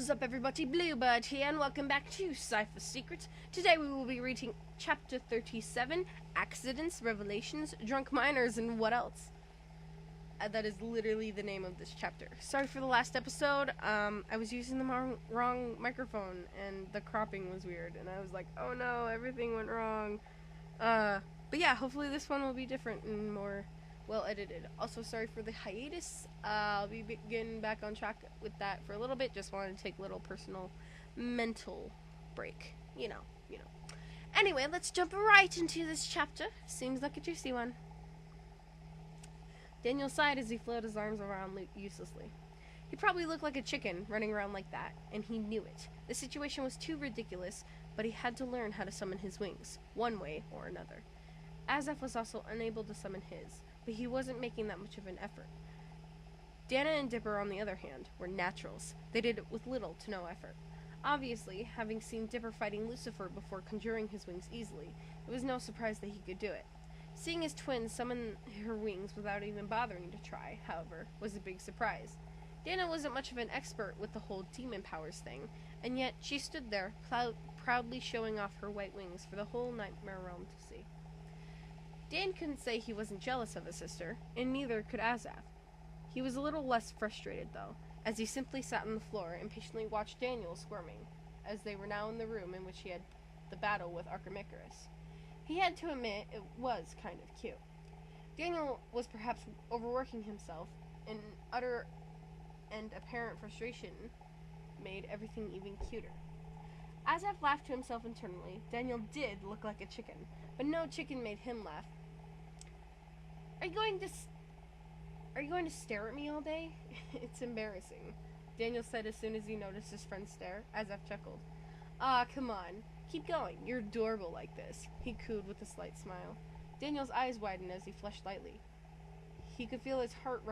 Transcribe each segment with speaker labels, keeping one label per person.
Speaker 1: is up, everybody? Bluebird here, and welcome back to Cypher Secrets. Today we will be reading Chapter 37, Accidents, Revelations, Drunk Miners, and what else? That is literally the name of this chapter. Sorry for the last episode. I was using the wrong microphone, and the cropping was weird, and I was like, oh no, everything went wrong. But yeah, hopefully this one will be different and more well edited. Also, sorry for the hiatus. I'll be getting back on track with that for a little bit. Just wanted to take a little personal mental break. You know. Anyway, let's jump right into this chapter. Seems like a juicy one. Daniel sighed as he floated his arms around uselessly. He probably looked like a chicken running around like that, and he knew it. The situation was too ridiculous, but he had to learn how to summon his wings, one way or another. Azaf was also unable to summon his, but he wasn't making that much of an effort. Dana and Dipper, on the other hand, were naturals. They did it with little to no effort. Obviously, having seen Dipper fighting Lucifer before conjuring his wings easily, it was no surprise that he could do it. Seeing his twin summon her wings without even bothering to try, however, was a big surprise. Dana wasn't much of an expert with the whole demon powers thing, and yet she stood there, proudly showing off her white wings for the whole Nightmare Realm to see. Dan couldn't say he wasn't jealous of his sister, and neither could Azaf. He was a little less frustrated, though, as he simply sat on the floor and patiently watched Daniel squirming, as they were now in the room in which he had the battle with Archimicarus. He had to admit it was kind of cute. Daniel was perhaps overworking himself, and utter and apparent frustration made everything even cuter. Azaf laughed to himself internally. Daniel did look like a chicken, but no chicken made him laugh. Are you going to stare at me all day? It's embarrassing, Daniel said as soon as he noticed his friend's stare. Azaf chuckled. Ah, come on. Keep going. You're adorable like this, he cooed with a slight smile. Daniel's eyes widened as he flushed lightly. He could feel his heart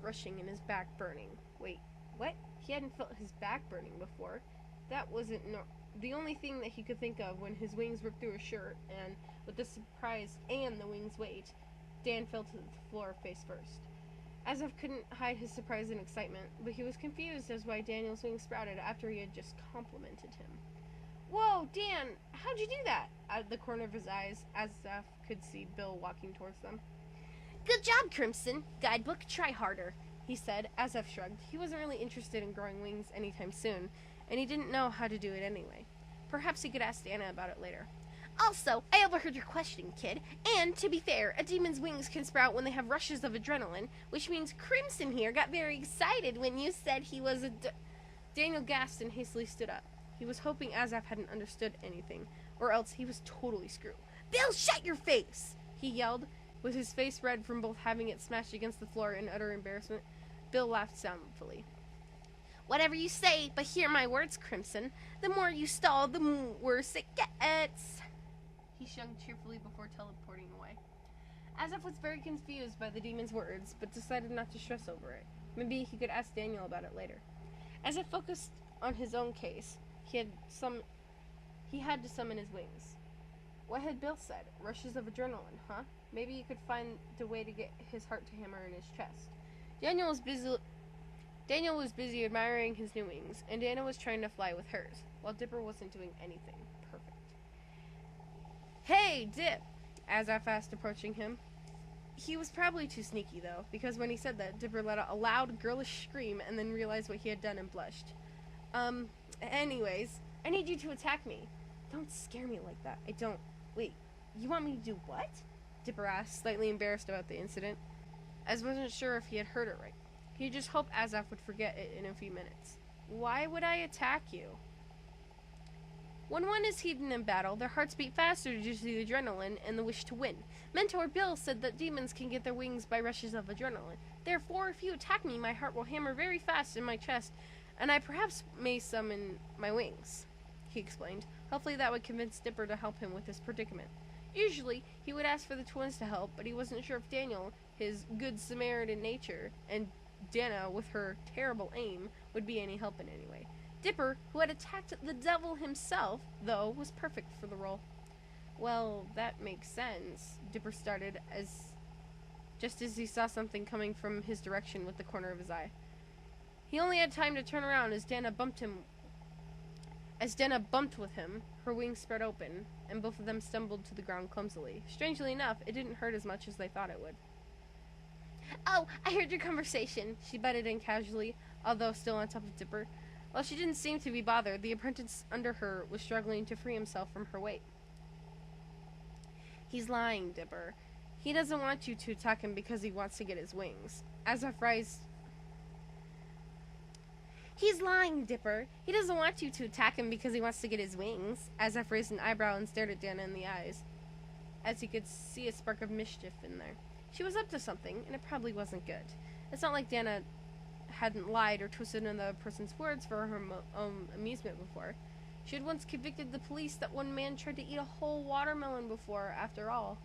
Speaker 1: rushing and his back burning. Wait, what? He hadn't felt his back burning before. That wasn't the only thing that he could think of when his wings ripped through his shirt, and with the surprise and the wing's weight, Dan fell to the floor face first. Azaf couldn't hide his surprise and excitement, but he was confused as why Daniel's wings sprouted after he had just complimented him. Whoa, Dan, how'd you do that? Out of the corner of his eyes, Azaf could see Bill walking towards them. Good job, Crimson. Guidebook, try harder, he said. Azaf shrugged. He wasn't really interested in growing wings anytime soon, and he didn't know how to do it anyway. Perhaps he could ask Dana about it later. Also, I overheard your question, kid. And, to be fair, a demon's wings can sprout when they have rushes of adrenaline, which means Crimson here got very excited when you said he was a Daniel gasped and hastily stood up. He was hoping Azaf hadn't understood anything, or else he was totally screwed. Bill, shut your face! He yelled, with his face red from both having it smashed against the floor in utter embarrassment. Bill laughed soundfully. Whatever you say, but hear my words, Crimson. The more you stall, the worse it gets. He shrugged cheerfully before teleporting away. Azaf was very confused by the demon's words, but decided not to stress over it. Maybe he could ask Daniel about it later. Azaf focused on his own case. He had to summon his wings. What had Bill said? Rushes of adrenaline, huh? Maybe he could find a way to get his heart to hammer in his chest. Daniel was busy admiring his new wings, and Dana was trying to fly with hers, while Dipper wasn't doing anything perfect. Hey, Dip! Azaf asked, approaching him. He was probably too sneaky, though, because when he said that, Dipper let out a loud, girlish scream and then realized what he had done and blushed. Anyways, I need you to attack me. Don't scare me like that. I don't. Wait, you want me to do what? Dipper asked, slightly embarrassed about the incident. Az wasn't sure if he had heard it right. He just hoped Azaf would forget it in a few minutes. Why would I attack you? When one is heated in battle, their hearts beat faster due to the adrenaline and the wish to win. Mentor Bill said that demons can get their wings by rushes of adrenaline. Therefore, if you attack me, my heart will hammer very fast in my chest, and I perhaps may summon my wings, he explained. Hopefully that would convince Dipper to help him with his predicament. Usually, he would ask for the twins to help, but he wasn't sure if Daniel, his good Samaritan nature, and Dana, with her terrible aim, would be any help in any way. Dipper, who had attacked the devil himself, though, was perfect for the role. Well, that makes sense, Dipper started, just as he saw something coming from his direction with the corner of his eye. He only had time to turn around as Dana bumped with him. Her wings spread open, and both of them stumbled to the ground clumsily. Strangely enough, it didn't hurt as much as they thought it would. "Oh, I heard your conversation," she butted in casually, although still on top of Dipper. While she didn't seem to be bothered, the apprentice under her was struggling to free himself from her weight. "He's lying, Dipper. He doesn't want you to attack him because he wants to get his wings." Azaf raised... "He's lying, Dipper. He doesn't want you to attack him because he wants to get his wings." Azaf raised an eyebrow and stared at Dana in the eyes, as he could see a spark of mischief in there. She was up to something, and it probably wasn't good. It's not like Dana hadn't lied or twisted another person's words for her own amusement before. She had once convicted the police that one man tried to eat a whole watermelon before, after all.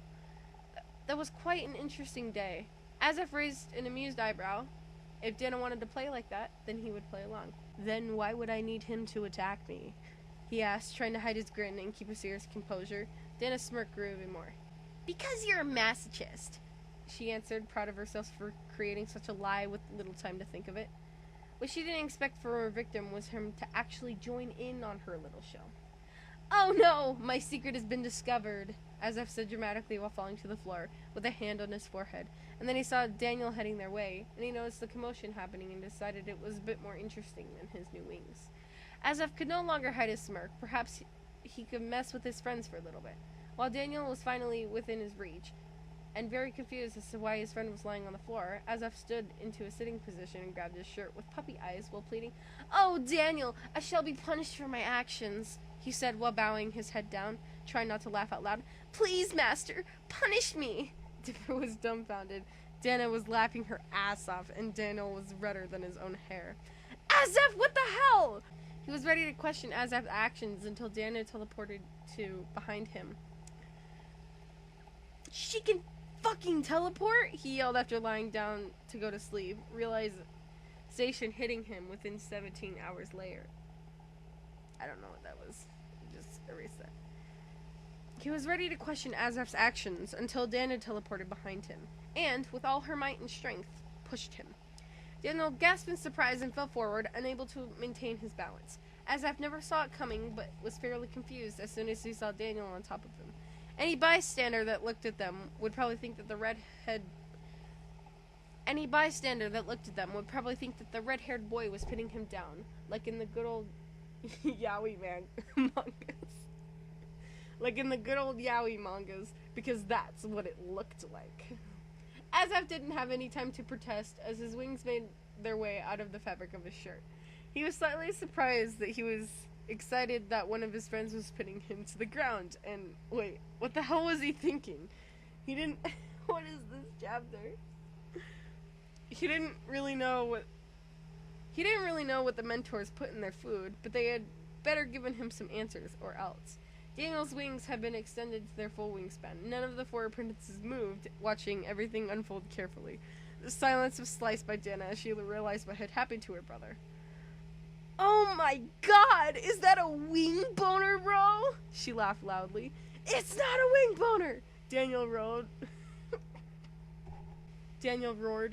Speaker 1: That was quite an interesting day. Azaf raised an amused eyebrow. If Dana wanted to play like that, then he would play along. "Then why would I need him to attack me?" he asked, trying to hide his grin and keep a serious composure. Dana's smirk grew even more. "Because you're a masochist," she answered, proud of herself for creating such a lie with little time to think of it. What she didn't expect for her victim was him to actually join in on her little show. "Oh no, my secret has been discovered," Azaf said dramatically while falling to the floor, with a hand on his forehead. And then he saw Daniel heading their way, and he noticed the commotion happening and decided it was a bit more interesting than his new wings. Azaf could no longer hide his smirk. Perhaps he could mess with his friends for a little bit. While Daniel was finally within his reach, and very confused as to why his friend was lying on the floor, Azaf stood into a sitting position and grabbed his shirt with puppy eyes while pleading. "Oh, Daniel, I shall be punished for my actions," he said while bowing his head down, trying not to laugh out loud. "Please, master, punish me." Dipper was dumbfounded. Dana was laughing her ass off, and Daniel was redder than his own hair. "Azaf, what the hell?" He was ready to question Azaf's actions until Dana teleported to behind him. "She can fucking teleport?" he yelled after lying down to go to sleep, realization hitting him within 17 hours later. I don't know what that was. Just erase that. He was ready to question Azaf's actions until Dana teleported behind him, and, with all her might and strength, pushed him. Daniel gasped in surprise and fell forward, unable to maintain his balance. Azaf never saw it coming, but was fairly confused as soon as he saw Daniel on top of him. Any bystander that looked at them would probably think that the red-haired boy was pinning him down, like in the good old Yaoi mangas, because that's what it looked like. Azaf didn't have any time to protest, as his wings made their way out of the fabric of his shirt. He was slightly surprised that he was excited that one of his friends was pinning him to the ground, and wait, what the hell was he thinking? He didn't what is this chapter? He didn't really know what the mentors put in their food, but they had better given him some answers, or else. Daniel's wings had been extended to their full wingspan. None of the four apprentices moved, watching everything unfold carefully. The silence was sliced by Dana as she realized what had happened to her brother. "Oh my god, is that a wing boner, bro?" She laughed loudly. "It's not a wing boner!" Daniel roared,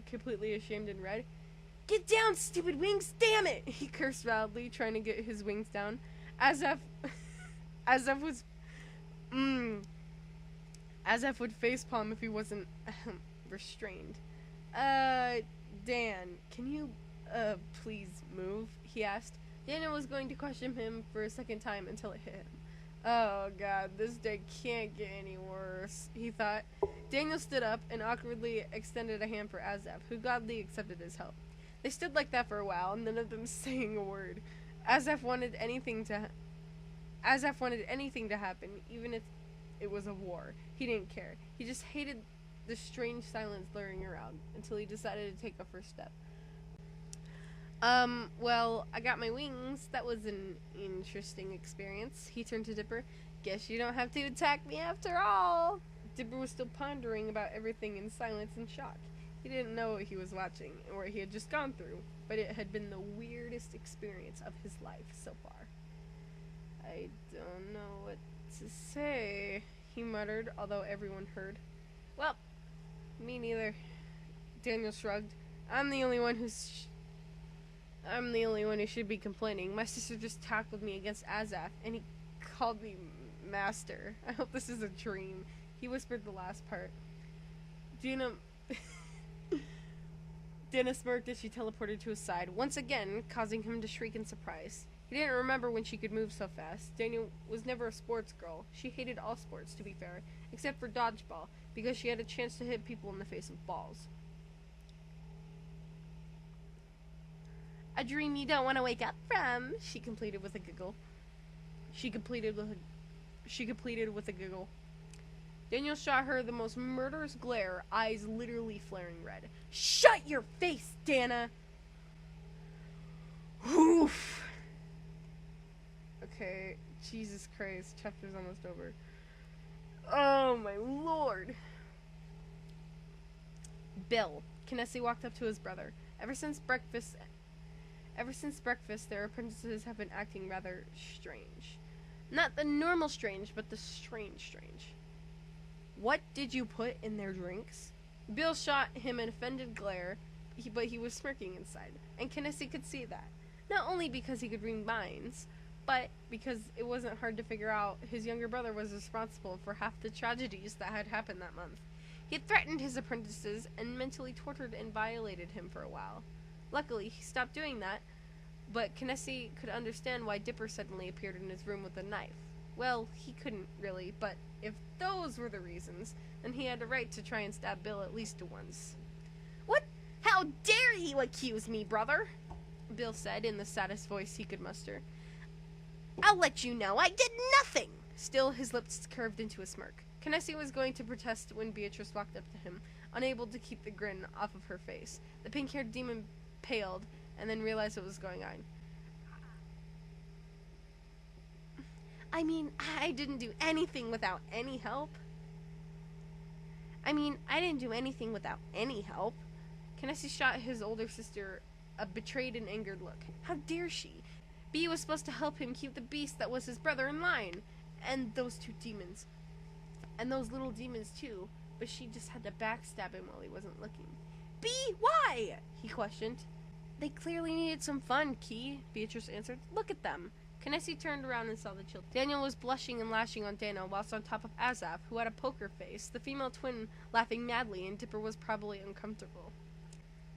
Speaker 1: completely ashamed and red. "Get down, stupid wings, damn it!" He cursed loudly, trying to get his wings down. Azaf would facepalm if he wasn't restrained. Dan, can you, please move?" he asked. Daniel was going to question him for a second time until it hit him. "Oh god, this day can't get any worse," he thought. Daniel stood up and awkwardly extended a hand for Azaf, who gladly accepted his help. They stood like that for a while, none of them saying a word. Azaf wanted anything to happen, even if it was a war. He didn't care. He just hated the strange silence lurking around, until he decided to take a first step. Well, I got my wings. That was an interesting experience." He turned to Dipper. "Guess you don't have to attack me after all." Dipper was still pondering about everything in silence and shock. He didn't know what he was watching, or what he had just gone through, but it had been the weirdest experience of his life so far. "I don't know what to say," he muttered, although everyone heard. "Well, me neither." Daniel shrugged. I'm the only one I'm the only one who should be complaining. My sister just tackled me against Azaf, and he called me master. I hope this is a dream. He whispered the last part. Dina smirked as she teleported to his side, once again causing him to shriek in surprise. He didn't remember when she could move so fast. Daniel was never a sports girl. She hated all sports, to be fair, except for dodgeball, because she had a chance to hit people in the face with balls. A dream you don't want to wake up from, she completed with a giggle. Daniel shot her the most murderous glare, eyes literally flaring red. Shut your face, Dana! Oof! Okay, Jesus Christ, chapter's almost over. Oh my lord! Bill. Kinnesi walked up to his brother. Ever since breakfast, their apprentices have been acting rather strange. Not the normal strange, but the strange. What did you put in their drinks? Bill shot him an offended glare, but he was smirking inside, and Kinnesi could see that. Not only because he could read minds, but because it wasn't hard to figure out his younger brother was responsible for half the tragedies that had happened that month. He had threatened his apprentices and mentally tortured and violated him for a while. Luckily, he stopped doing that, but Kinnesi could understand why Dipper suddenly appeared in his room with a knife. Well, he couldn't really, but if those were the reasons, then he had a right to try and stab Bill at least once. What? How dare you accuse me, brother? Bill said in the saddest voice he could muster. I'll let you know I did nothing! Still, his lips curved into a smirk. Kinnesi was going to protest when Beatrice walked up to him, unable to keep the grin off of her face. The pink-haired demon paled, and then realized what was going on. I mean, I didn't do anything without any help. Kinnesi shot his older sister a betrayed and angered look. How dare she? Bea was supposed to help him keep the beast that was his brother in line. And those two demons. And those little demons too. But she just had to backstab him while he wasn't looking. Bea, why? He questioned. They clearly needed some fun, Key, Beatrice answered. Look at them. Kinnesi turned around and saw the children. Daniel was blushing and lashing on Dana whilst on top of Azaf, who had a poker face, the female twin laughing madly, and Dipper was probably uncomfortable.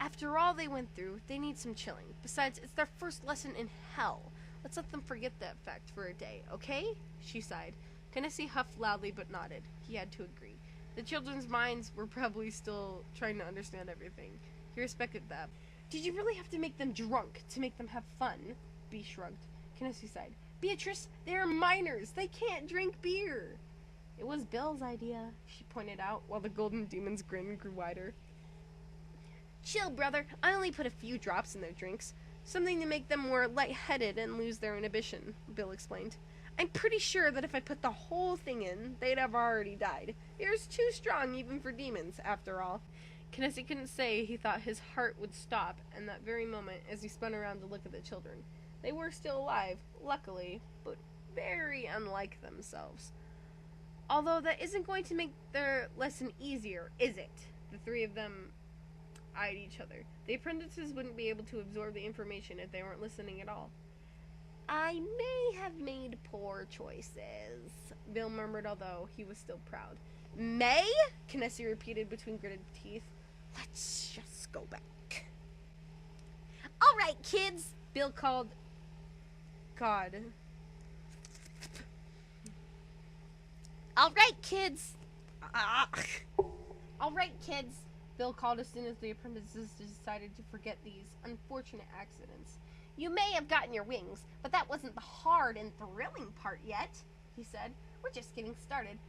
Speaker 1: After all they went through, they need some chilling. Besides, it's their first lesson in hell. Let's let them forget that fact for a day, okay? She sighed. Kinnesi huffed loudly but nodded. He had to agree. The children's minds were probably still trying to understand everything. He respected that. Did you really have to make them drunk to make them have fun? Bea shrugged. Kinnesi sighed. Beatrice, they're minors. They can't drink beer. It was Bill's idea, she pointed out, while the golden demon's grin grew wider. Chill, brother. I only put a few drops in their drinks. Something to make them more lightheaded and lose their inhibition, Bill explained. I'm pretty sure that if I put the whole thing in, they'd have already died. Beer's too strong even for demons, after all. Kinnesi couldn't say he thought his heart would stop in that very moment as he spun around to look at the children. They were still alive, luckily, but very unlike themselves. Although that isn't going to make their lesson easier, is it? The three of them eyed each other. The apprentices wouldn't be able to absorb the information if they weren't listening at all. I may have made poor choices, Bill murmured, although he was still proud. May? Kinnesi repeated between gritted teeth. Let's just go back. All right, kids, Bill called. God. All right, kids. All right, kids, Bill called as soon as the apprentices decided to forget these unfortunate accidents. You may have gotten your wings, but that wasn't the hard and thrilling part yet, he said. We're just getting started.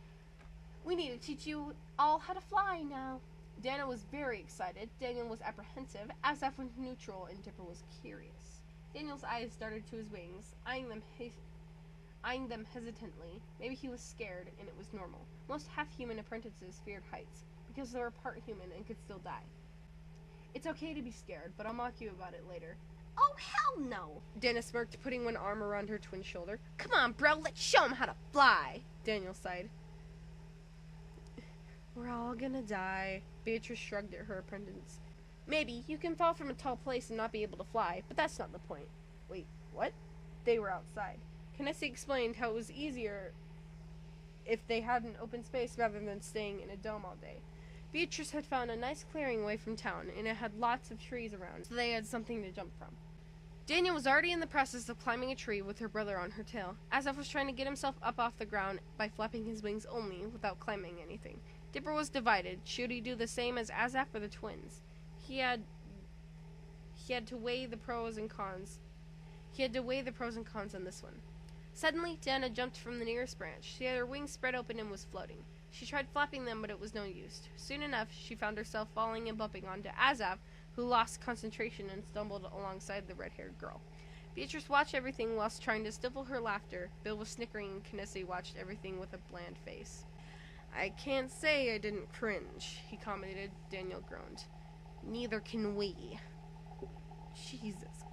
Speaker 1: We need to teach you all how to fly now. Dana was very excited. Daniel was apprehensive. Azaf was neutral, and Dipper was curious. Daniel's eyes darted to his wings, eyeing them hesitantly. Maybe he was scared, and it was normal. Most half-human apprentices feared heights, because they were part human and could still die. It's okay to be scared, but I'll mock you about it later. Oh, hell no! Dana smirked, putting one arm around her twin's shoulder. Come on, bro, let's show 'em how to fly! Daniel sighed. We're all gonna die. Beatrice shrugged at her apprentice. Maybe you can fall from a tall place and not be able to fly, but that's not the point. Wait, what? They were outside. Kinsey explained how it was easier if they had an open space rather than staying in a dome all day. Beatrice had found a nice clearing away from town, and it had lots of trees around, so they had something to jump from. Daniel was already in the process of climbing a tree with her brother on her tail. Azaf was trying to get himself up off the ground by flapping his wings only, without climbing anything. Dipper was divided. Should he do the same as Azaf or the twins? He had to weigh the pros and cons. He had to weigh the pros and cons on this one. Suddenly, Dana jumped from the nearest branch. She had her wings spread open and was floating. She tried flapping them, but it was no use. Soon enough, she found herself falling and bumping onto Azaf, who lost concentration and stumbled alongside the red-haired girl. Beatrice watched everything whilst trying to stifle her laughter. Bill was snickering, and Kinsey watched everything with a bland face. "I can't say I didn't cringe," he commented. Daniel groaned. "Neither can we." Jesus